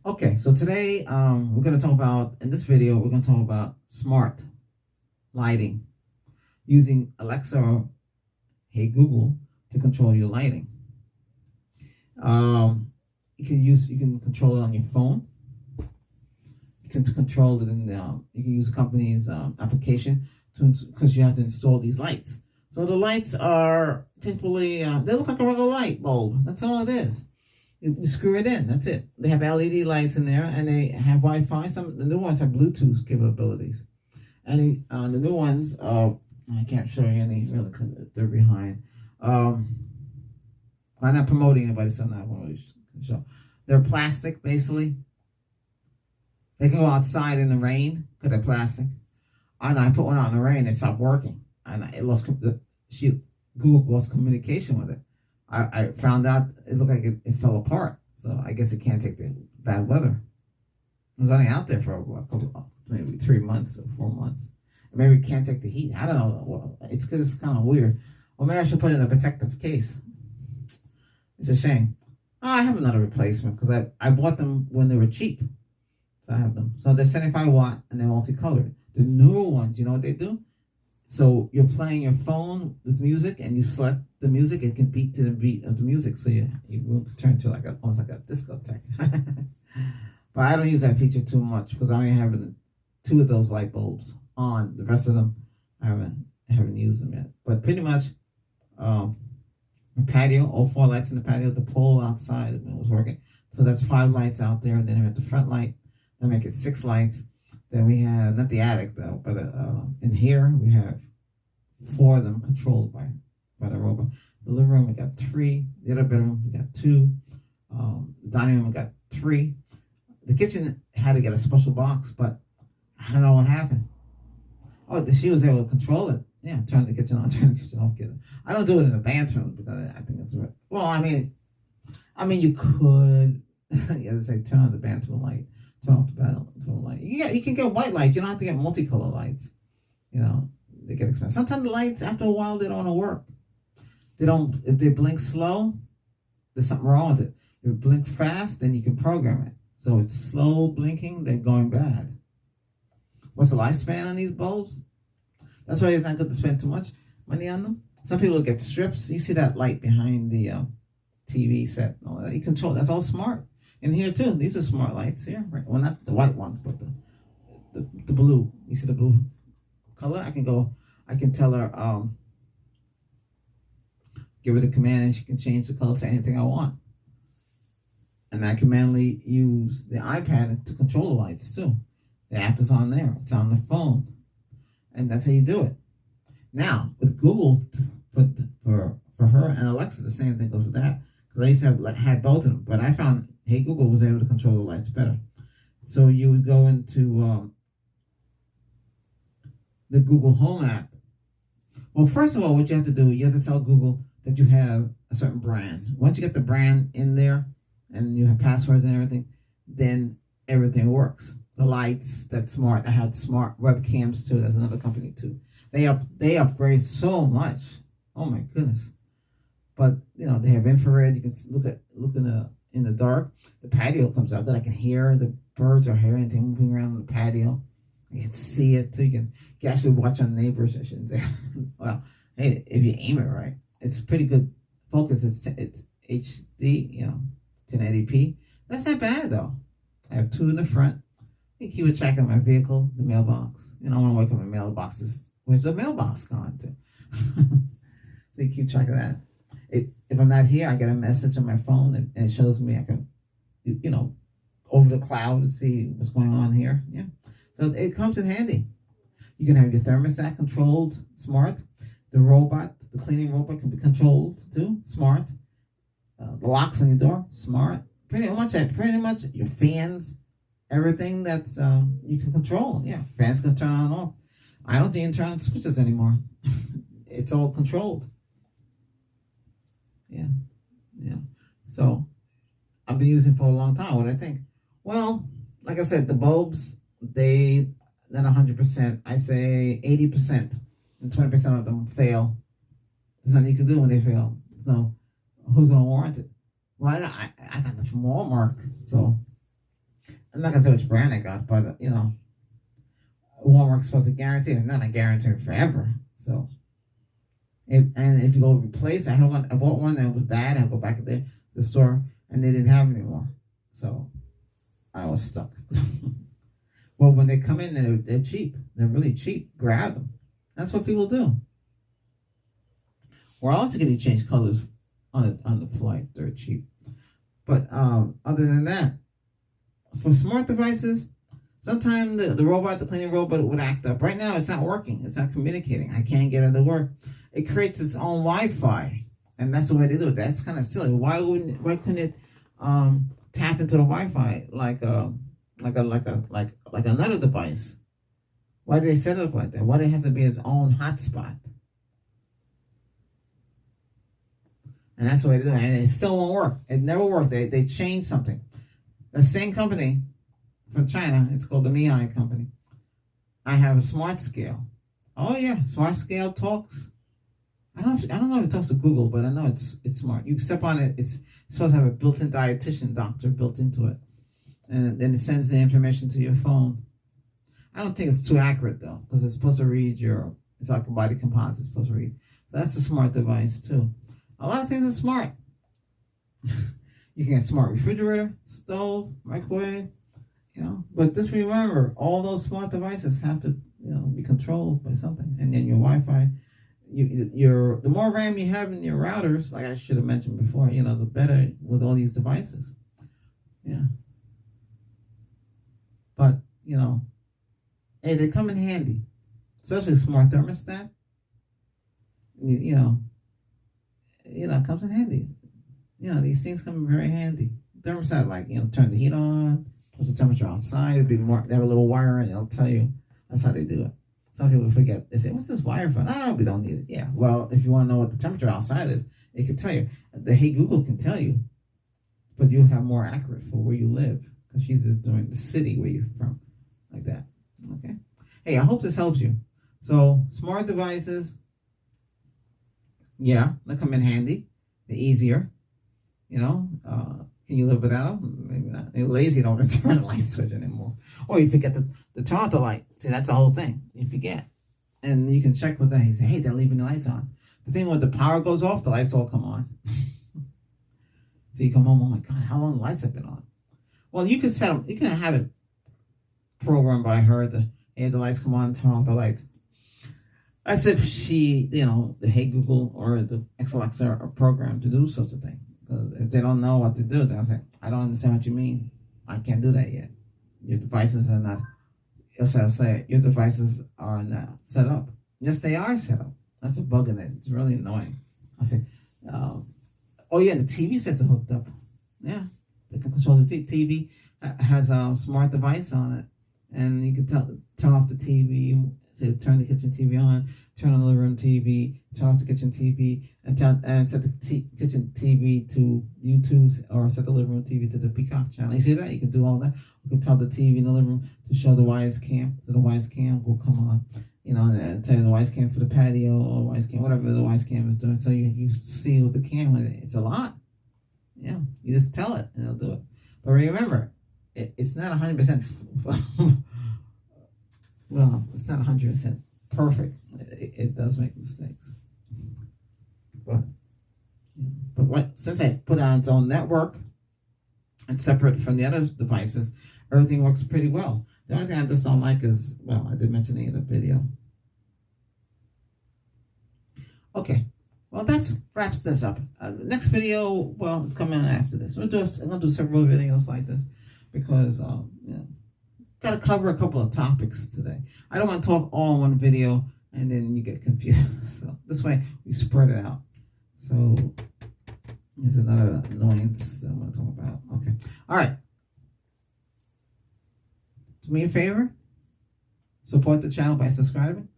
Okay, so today we're going to talk about, in this video, we're going to talk about smart lighting using Alexa or Hey Google to control your lighting. You can control it on your phone. You can control it in you can use a company's application because you have to install these lights. So the lights are typically they look like a regular light bulb. That's all it is. You screw it in. That's it. They have LED lights in there, and they have Wi-Fi. The new ones have Bluetooth capabilities, and the new ones, I can't show you any really because they're behind. I'm not promoting anybody, so I'm not going to show. They're plastic, basically. They can go outside in the rain because they're plastic. And I put one out in the rain, it stopped working, and it lost. Google lost communication with it. I found out it looked like it fell apart. So I guess it can't take the bad weather. It was only out there for maybe 3 months or 4 months. Maybe it can't take the heat. I don't know. It's kind of weird. Or maybe I should put it in a protective case. It's a shame. Oh, I have another replacement because I bought them when they were cheap. So I have them. So they're 75 watt and they're multicolored. The newer ones, you know what they do? So you're playing your phone with music, and you select the music. It can beat to the beat of the music, so you will turn to almost like a discotheque. But I don't use that feature too much because I only have 2 of those light bulbs on. The rest of them I haven't used them yet. But pretty much, the patio, all 4 lights in the patio. The pole outside was working, so that's 5 lights out there. And then we have the front light. That make it 6 lights. Then we have, not the attic though, but in here we have 4 of them controlled by the robot. The living room we got 3. The other bedroom we got 2. The dining room we got 3. The kitchen had to get a special box, but I don't know what happened. Oh, she was able to control it. Yeah, turn the kitchen on, turn the kitchen off. I don't do it in the bathroom because I think it's right. Well, I mean, you could. You have to say turn on the bathroom light. Turn off the bathroom light. You can get white lights. You don't have to get multicolor lights. You know, they get expensive. Sometimes the lights, after a while, they don't want to work. If they blink slow, there's something wrong with it. If it blink fast, then you can program it. So it's slow blinking, then going bad. What's the lifespan on these bulbs? That's why it's not good to spend too much money on them. Some people get strips. You see that light behind the TV set. All that. You control. That's all smart. And here too, these are smart lights here. Right? Well, not the white ones, but the blue. You see the blue color? I can tell her, give her the command, and she can change the color to anything I want. And I can manually use the iPad to control the lights too. The app is on there. It's on the phone, and that's how you do it. Now with Google, for her and Alexa, the same thing goes with that. Because I used to had both of them, but I found Hey Google was able to control the lights better. So you would go into the Google Home app. Well, first of all, what you have to do, you have to tell Google that you have a certain brand. Once you get the brand in there and you have passwords and everything, then everything works. The lights, that's smart. I had smart webcams too. That's another company too. They upgrade so much. Oh my goodness. But you know, they have infrared. You can look in the dark. The patio comes out good. I can hear the birds or hear anything moving around the patio. You can see it too. You can actually watch on neighbors. I shouldn't say. Well, hey, if you aim it right, it's pretty good focus. It's HD, you know, 1080p. That's not bad though. I have 2 in the front. I keep a track of my vehicle, the mailbox. You know, I want to wake up my mailboxes. Where's the mailbox gone to? So you keep track of that. If I'm not here, I get a message on my phone and it shows me. I can, you know, over the cloud to see what's going on here. Yeah. So it comes in handy. You can have your thermostat controlled, smart. The cleaning robot can be controlled too, smart. The locks on your door, smart. Pretty much your fans, everything that's you can control. Yeah, fans can turn on and off. I don't even turn on switches anymore. It's all controlled. Yeah. So I've been using it for a long time. What do I think? Well, like I said, the bulbs, not 100%. I say 80%, and 20% of them fail. There's nothing you can do when they fail. So who's going to warrant it? Well, I got them from Walmart. So I'm not gonna say which brand I got, but Walmart's supposed to guarantee it, and not a guarantee forever. So, if you go replace, I bought one that was bad. I go back to the store, and they didn't have anymore. So, I was stuck. Well, when they come in, they're cheap. They're really cheap. Grab them. That's what people do. We're also getting change colors on the flight. They're cheap. But other than that, for smart devices, sometimes the robot, the cleaning robot, would act up. Right now, it's not working. It's not communicating. I can't get it to work. It creates its own Wi-Fi, and that's the way they do it. That's kind of silly. Why couldn't it tap into the Wi-Fi like another device? Why do they set it up like that? Why do it has to be its own hotspot? And that's the way they do it. And it still won't work. It never worked. They changed something. The same company from China, it's called the Mi company. I have a smart scale. Oh yeah, smart scale talks. I don't know if it talks to Google, but I know it's smart. You step on it, it's supposed to have a built-in dietitian doctor built into it. And then it sends the information to your phone. I don't think it's too accurate though, because it's supposed to read it's like a body composite, it's supposed to read. So that's a smart device too. A lot of things are smart. You can get a smart refrigerator, stove, microwave, But just remember, all those smart devices have to, be controlled by something. And then your Wi-Fi, the more RAM you have in your routers, like I should have mentioned before, the better with all these devices. Yeah. But, hey, they come in handy, especially a smart thermostat. It comes in handy. These things come in very handy. Thermostat, like, turn the heat on, what's the temperature outside, they have a little wire and it'll tell you. That's how they do it. Some people forget. They say, what's this wire for? We don't need it. Yeah, well, if you want to know what the temperature outside is, it can tell you. The Hey Google can tell you, but you'll have more accurate for where you live, because she's just doing the city where you're from, like that. Okay? Hey, I hope this helps you. So, smart devices, yeah, they come in handy. They're easier. Can you live without them? Maybe not. You're lazy, don't want to turn the light switch anymore. Or you forget to turn off the light. See, that's the whole thing. You forget. And you can check with that. You say, hey, they're leaving the lights on. The thing when the power goes off, the lights all come on. So you come home, oh my God, how long the lights have been on? Well, you can set them, you can have it programmed by her to, hey, the lights come on, turn off the lights. That's if she, the Hey Google or the Alexa are programmed to do such a thing. If they don't know what to do, they'll say, I don't understand what you mean. I can't do that yet. Your devices are not, your devices are not set up. Yes, they are set up. That's a bug in it. It's really annoying. I say, oh yeah, the TV sets are hooked up. Yeah, they can control the TV. Has a smart device on it. And you can turn off the TV, say turn the kitchen TV on, turn on the living room TV, turn off the kitchen TV, and set the kitchen TV to YouTube, or set the living room TV to the Peacock channel. You see that? You can do all that. You can tell the TV in the living room to show the wise cam. So the wise cam will come on, and tell you the wise cam for the patio, or wise cam, whatever the wise cam is doing. So you see with the camera, it's a lot. Yeah, you just tell it and it'll do it. But remember, it's not 100%. Well, it's not 100% perfect. It does make mistakes. But since I put it on its own network and separate from the other devices, everything works pretty well. The only thing I just don't like is, well, I did mention it in the video. Okay, well, that wraps this up. Next video, well, it's coming after this. I'm going to do several videos like this because, got to cover a couple of topics today. I don't want to talk all in one video and then you get confused. So this way we spread it out. So here's another annoyance that I want to talk about. Okay. All right. Do me a favor. Support the channel by subscribing.